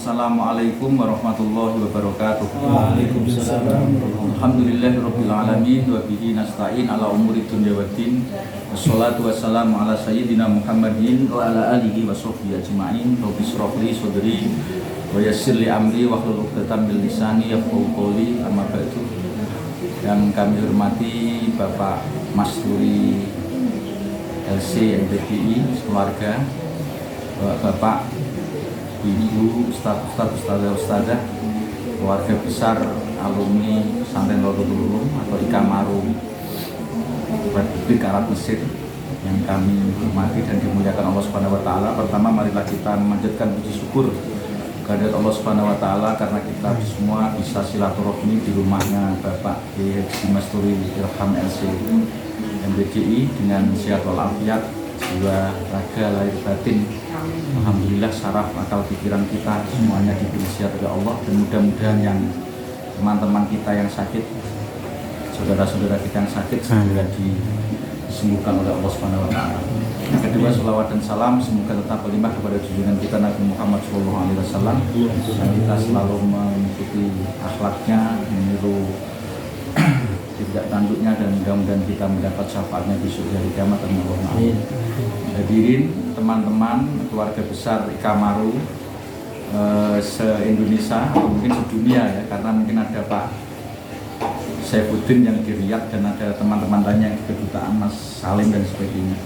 Assalamualaikum warahmatullahi wabarakatuh. Waalaikumsalam. Alhamdulillahirabbil alamin wa bihi nasta'in ala umuri dunya waddin. Wassalatu wassalamu ala sayyidina Muhammadin wa ala alihi wa sahbihi ajma'in. Rabbi shrah li sadri wa yassir li amri wahlul 'uqdatam min lisani yafqahu qawli. Amma ba'du. Yang kami hormati Bapak Masturi LC MPDI keluarga, Bapak Ibu, Ustazah, keluarga besar alumni Pesantren Lorotul Ulum atau Ikamaru Republik Arab Mesir yang kami hormati dan dimuliakan Allah Subhanahu wa taala. Pertama, marilah kita memanjatkan puji syukur kepada Allah Subhanahu wa taala karena kita semua bisa silaturahmi di rumahnya Bapak Kiai Haji Masturi Ilham LC MPDI dengan sehat walafiat, jiwa, raga, lahir batin. Alhamdulillah syaraf akal pikiran kita semuanya diberi sehat oleh Allah, dan mudah-mudahan yang teman-teman kita yang sakit, saudara-saudara kita yang sakit segera disembuhkan oleh Allah Subhanahu wa taala. Yang kedua, selawat dan salam semoga tetap berlimpah kepada junjungan kita Nabi Muhammad SAW, dan kita selalu mengikuti akhlaknya, meniru tidak tanduknya, dan mudah-mudahan kita mendapat syafaatnya besok hari kiamat. Amin. Hadirin teman-teman keluarga besar Ikamaru se-Indonesia atau mungkin sedunia ya, karena mungkin ada Pak Saifuddin yang di Riyadh dan ada teman-teman lainnya yang di kedutaan, Mas Salim dan sebagainya.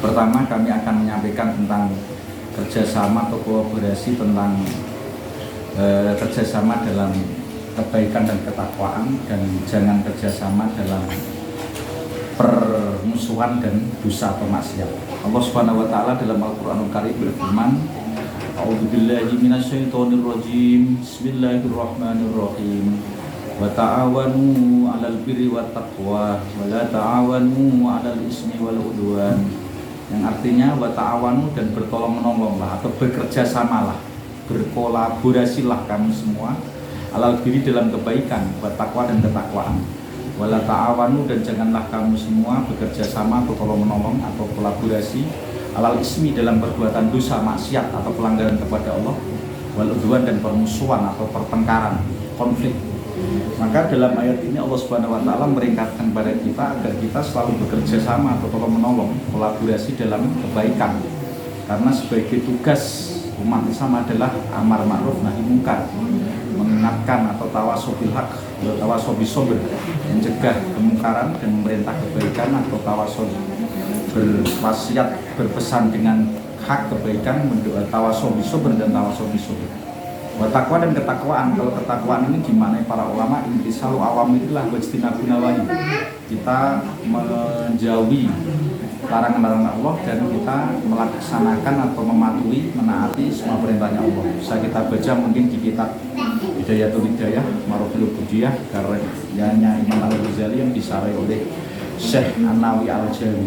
Pertama, kami akan menyampaikan tentang kerjasama atau kolaborasi tentang kerjasama dalam kebaikan dan ketakwaan, dan jangan kerjasama dalam permusuhan dan dosa atau maksiat. Allah Subhanahu wa taala dalam Al-Qur'anul Karim berfirman, A'udzubillahi minasyaitonirrajim. Bismillahirrahmanirrahim. Wa ta'awanu 'alal birri wat taqwa wa la ta'awanu 'alal ismi wal 'udwan. Yang artinya wa ta'awanu, dan bertolong-menolonglah atau bekerja samalah, berkolaborasilah kamu semua, 'alal birri dalam kebaikan, wa taqwa dan ketakwaan. Wala ta'awanu, dan janganlah kamu semua bekerja sama atau tolong menolong atau kolaborasi, alal ismi dalam perbuatan dosa, maksiat atau pelanggaran kepada Allah, wal udwan, dan permusuhan atau pertengkaran, konflik. Maka dalam ayat ini Allah Subhanahu wa taala merintahkan kepada kita agar kita selalu bekerja sama atau tolong menolong, kolaborasi dalam kebaikan. Karena sebagai tugas umat Islam adalah amar ma'ruf nahi munkar, mengingatkan atau tawasul bil haq, tawasul bis sabr, mencegah kemungkaran dan memerintah kebaikan, atau tawasul berwasiat berpesan dengan hak kebaikan, tawasul bis sabr dan tawasul bis sabr. Wa taqwa dan ketakwaan. Kalau ketakwaan ini dimaknai para ulama intisalu awamirillah wa ijtinabun nawahi. Kita menjauhi larangan-larangan Allah dan kita melaksanakan atau mematuhi, menaati semua perintahnya Allah. Bisa kita baca mungkin di kitab Hidayatul Hidayah Marufil Budiyah karyanya Imam Al-Ghazali yang disarai oleh Syekh An-Nawawi Al-Jawi.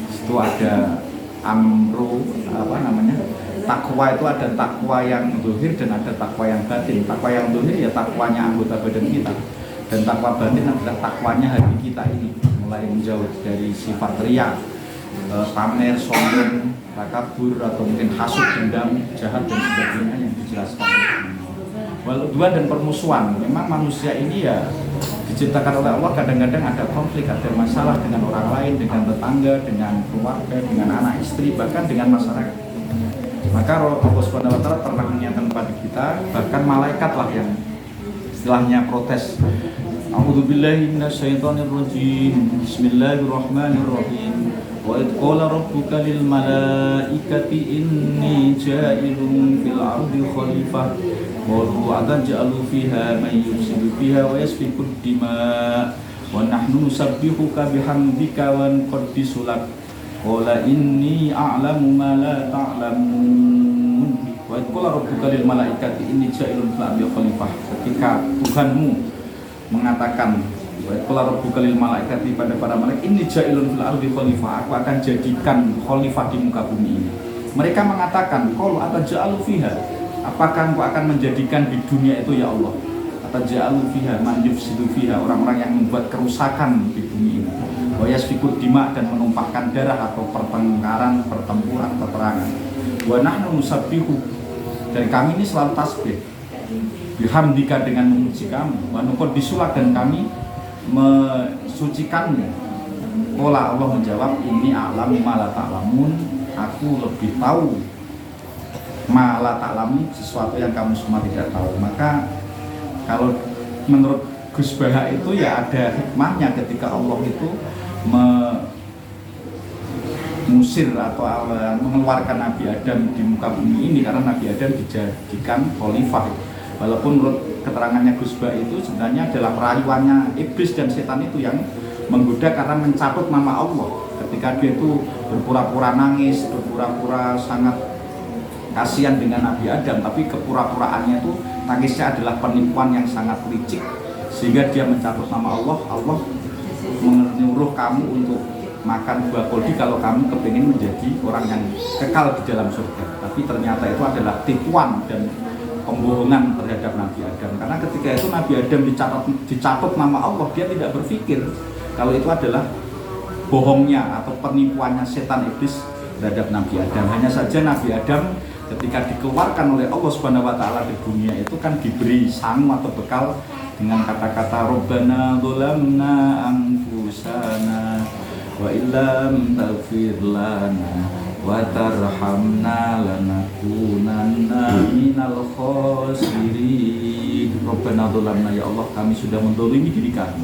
Itu ada takwa itu ada takwa yang zahir dan ada takwa yang batin. Takwa yang zahir ya takwanya anggota badan kita, dan takwa batin adalah takwanya hati kita ini, mulai menjauh dari sifat riya, pamer, sombong, takabur, atau mungkin hasud, dendam, jahat dan sebagainya yang dijelaskan. Wal-udwan dan permusuhan. Memang manusia ini ya diciptakan oleh Allah, kadang-kadang ada konflik, ada masalah dengan orang lain, dengan tetangga, dengan keluarga, dengan anak istri, bahkan dengan masyarakat. Maka Allah Subhanahu wa taala pernah mengingatkan kepada kita, bahkan malaikat lah yang istilahnya protes. A'udzubillahi minasyaitonirrajim. Bismillahirrahmanirrahim. Wa idh qala rabbuka lil malaikati inni ja'ilun fil ardi khalifah. Qalu ataj'alu fiha man yufsidu fiha wa yasfiku ad-dima' wa nahnu nusabbihuka bihamdika wa nuqaddisu lak. Qala inni a'lamu ma la ta'lamun. Wa idh qala rabbuka lil malaikati inni ja'ilun fil ardi khalifah. Ketika Tuhanmu mengatakan, wa idh qala rabbuka lil malaikati, pada para malaikat, inni ja'ilun fil ardi khalifah, aku akan jadikan khalifah di muka bumi ini. Mereka mengatakan, qalu ataj'alu fiha, apakah engkau akan menjadikan di dunia itu ya Allah, ataj'alu fiha man yufsidu fiha, orang-orang yang membuat kerusakan di bumi ini, wa yasfiku dima, dan menumpahkan darah atau pertengkaran, pertempuran, peperangan. Wa nahnu nusabbihu, Dan kami ini selalu tasbih. Bihamdika dengan memuji kamu, wa nuqaddisuka dan kami mensucikanmu. Qala Allah menjawab, inni a'lamu ma la ta'lamun, aku lebih tahu ma la ta'lamun, sesuatu yang kamu semua tidak tahu. Maka kalau menurut Gus Baha itu ya ada hikmahnya ketika Allah itu mengusir atau mengeluarkan Nabi Adam di muka bumi ini karena Nabi Adam dijadikan khalifah. Walaupun menurut keterangannya Gus Baha itu sebenarnya adalah rayuannya iblis dan setan itu yang menggoda karena mencatut nama Allah. Ketika dia itu berpura-pura nangis, berpura-pura sangat kasihan dengan Nabi Adam, tapi kepura-puraannya itu tangisnya adalah penipuan yang sangat licik, sehingga dia mencatut nama Allah. Allah menyuruh kamu untuk makan buah koldi kalau kamu kepingin menjadi orang yang kekal di dalam surga. Tapi ternyata itu adalah tipuan dan pembohongan terhadap Nabi Adam. Karena ketika itu Nabi Adam dicatut nama Allah, dia tidak berpikir kalau itu adalah bohongnya atau penipuannya setan iblis terhadap Nabi Adam. Hanya saja Nabi Adam ketika dikeluarkan oleh Allah Subhanahu wa taala di dunia itu kan diberi sangu atau bekal dengan kata-kata Rabbana dzalamna anfusana wa illam taghfir lana wa tarhamna lanakunanna minal khasirin. Rabbana dzalamna, ya Allah kami sudah mendolimi diri kami.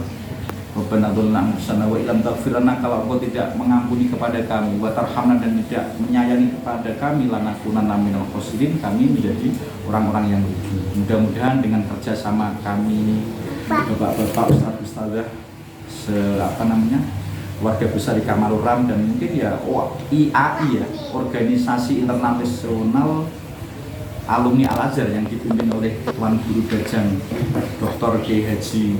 Rabbana dzalamna anfusana wa illam taghfir lana, kalau Engkau tidak mengampuni kepada kami, wa tarhamna dan tidak menyayangi kepada kami, lanakunanna minal khasirin, kami menjadi orang-orang yang rugi. Mudah-mudahan dengan kerjasama kami, bapak-bapak, ustaz-ustazah, warga besar di Kamaluram dan mungkin ya IAI ya, organisasi internasional alumni Al-Azhar yang dipimpin oleh Tuan Guru Bajang Dr. Kiai Haji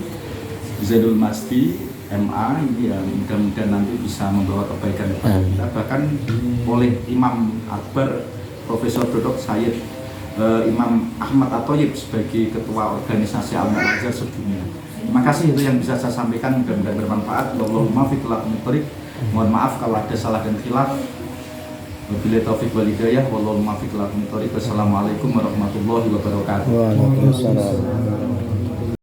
Zainul Masdi MA, ini ya mudah-mudahan nanti bisa membawa kebaikan kepada kita. Bahkan oleh Imam Akbar Profesor Dr. Sayyid Imam Ahmad At-Thayyib sebagai ketua organisasi alumni Al-Azhar sedunia. Terima kasih, itu yang bisa saya sampaikan, mudah-mudahan bermanfaat. Wallahumma fiqh. Mohon maaf kalau ada salah dan khilaf. Wabillahi taufiq wal hidayah. Wallahumma fiqh. Wassalamualaikum warahmatullahi wabarakatuh. Waalaikumsalam.